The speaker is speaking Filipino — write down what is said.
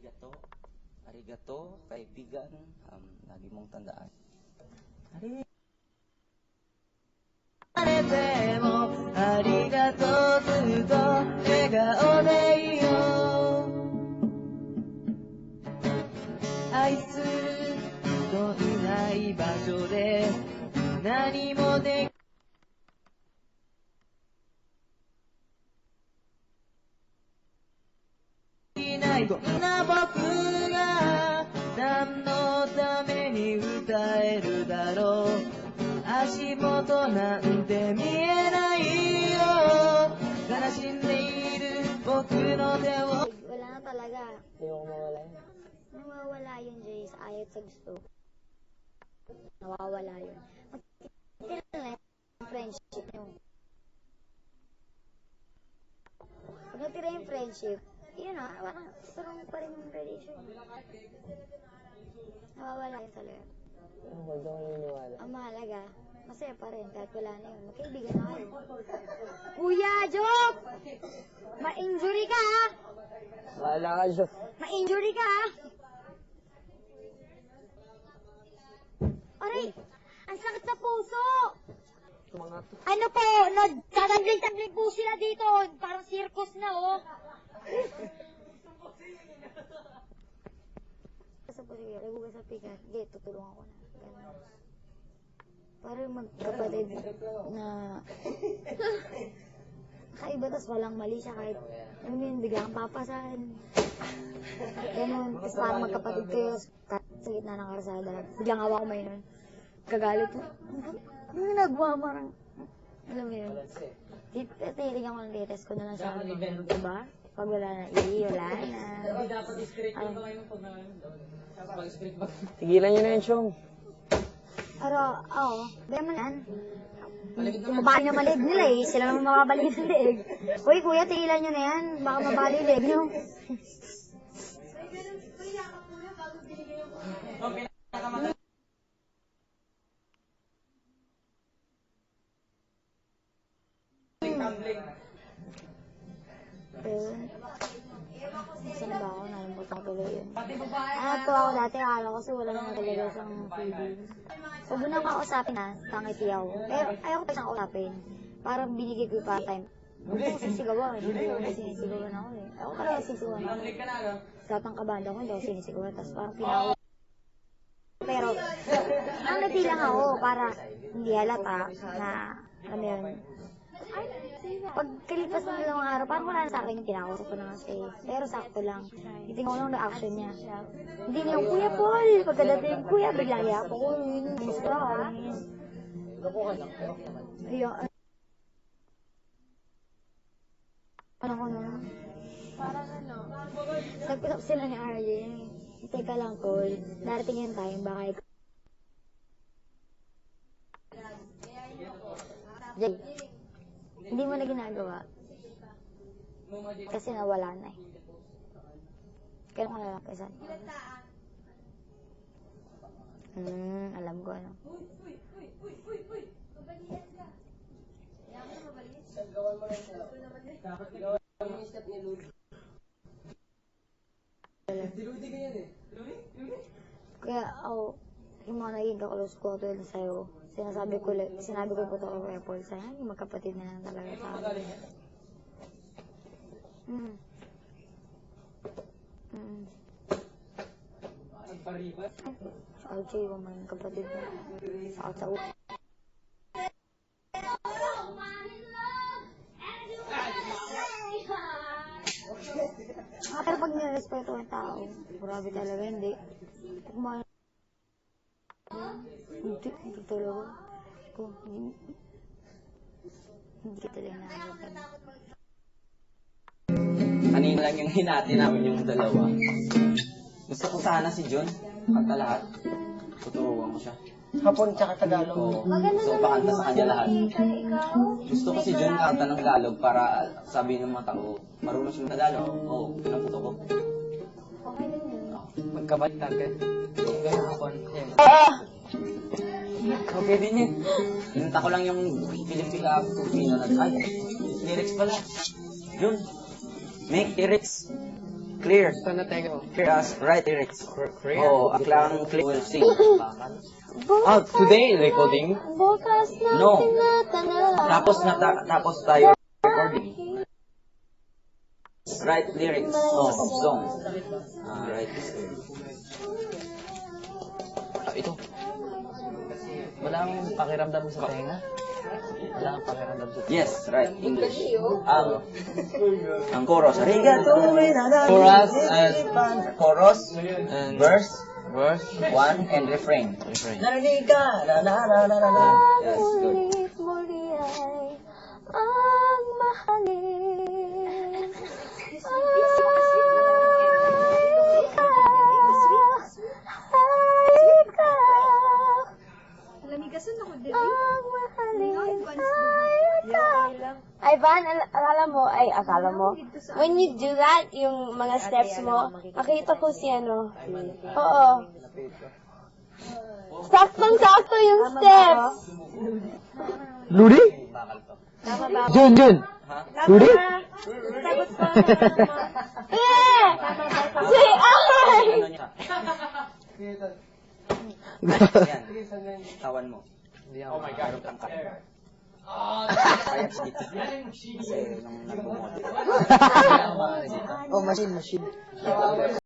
Arigato. Arigato, kaibigan. Lagi mong tandaan. Arigato, zuto, egao de iyo. 愛する人いない場所で何もできないこんな僕が何のために歌えるだろう足元なんて見えないよ悲しんでいる僕の手を Wala na talaga. Hindi mo mawala yun. Nawawala yun, Jay, sa ayat sa gusto. Nawawala yun. Magtitira na yung friendship nyo. Pag natira yung friendship, yun na, strong pa rin yung relation. Nawawala yun talaga. Huwag daw naniniwala. Ang mahalaga, masaya pa rin kahit wala na yun. Magkaibigan na kayo. Kuya, joke! Ma-injury ka, ha? Wala ka, Jo. Ma-injury ka, ha? Aray! Ang sakit sa puso! Mga to. Ano po? Nagtatangling-tangling po sila dito. Parang circus na, oh. Kasi po sige, nagugas sa pikat. Sige, tutulungan ko na. Ganun. Parang magkapatid na kakaiba, tas walang mali siya kahit ano yun, biglang papasan. Ganun. Tapos parang magkapatid kayo sa gitna ng karsada. Biglang hawa ko may nun. Kagalit mo. Ano yung nagwa marang? Alam mo yun? Tingnan ko ng latest ko na lang siya. Diba? Pag wala na, wala na. Tigilan nyo na yun, Chong. Pero, oo. Gaya mo yan. Mabahay na malig nila eh. Sila naman mababalik sa leg. Uy, kuya, tigilan nyo na yan. Baka mabali leg nyo. Saan ba ako? Nalimutan ko tuloy yun. Ito ako dati, akala ko kasi wala naman talaga siyang feelings. Huwag mo nang makausapin na, tangiti ako. Pero ayaw ko pa siyang kausapin. Parang binigay ko yung part-time. Huwag ko sisigawan. Hindi ko sinisigawan ako eh. Ako talaga sisigawan ako. Sa lahat ng kabanda ko, hindi ako sinisigawan. Tapos parang pinako. Pero, ang nati lang ako para hindi halata na, ano yun. Pag kalipas ng dalawang araw, parang wala na sa akin yung kinakausap ko na kasi. Pero sakto lang. Itingnan ko lang na action niya. Hindi niya, Kuya Paul! Pagkadating, Kuya, bigla niya ako. Gusto ako. Ayun. Ano ko na? Parang ano? Nagpusap sila ni RJ. Teka lang, Paul. Darating yung time, baka ikaw. Jay. Hindi mo na ginagawa. Kasi nawala na eh. Kailan ko nalakisan? Alam ko ano. Kaya ako, yung mga naging kaklose ko tulad sa'yo, sinabi ko po ito kay Paul sa'yo, yung magkapatid na lang talaga sa akin. Alchay, yung mga kapatid na sa ulo. Pero pag nirespeto ang tao, grabe talaga, hindi. Hindi talaga. Hindi kita lang nakakapag. Kanina lang yung hinati namin yung dalawa. Gusto ko sana si John, kanta lahat. Tuturuan ko siya. Hapon tsaka Tagalog. Oo. Gusto ko pakanta sa kanya lahat. Gusto ko si John kanta ng Tagalog para sabihin ng mga tao, marunong siya ng Tagalog. Oo, pinaputo ko. Magkabaliktad ka. Ganyan hapon. Okay din yun. Pinunta ko lang yung Pilipina Filipino na ay, lyrics pala. Yun. Make lyrics. Clear. Sana tayo. Clear as right lyrics. Clear? Oo, aklang clear will sing. Ah, today recording? Bukas na No. tinatanaw. Tapos tayo recording. Right lyrics of song. Right lyrics. Ito. Wala akong pakiramdam sa tenga. Wala akong pakiramdam sa tenga. Yes, right, English. Ang chorus. Arigato, Chorus and chorus, verse, verse. 1, and refrain. Refrain. Narinig ka, na na na na na na. Yes, good. Mulit muli ay ang mahalin. Ay, Van, akala mo, when you do that, yung mga steps mo, makita ko si ano. Oo. Saktong-sakto yung steps. Ludi? Jun, Jun. Ludi? Eh! Si Ay! Ano niya? Yan. Tawan mo. Oh my God. Kaya dito. Kasi nung nagbumote. Oh, machine.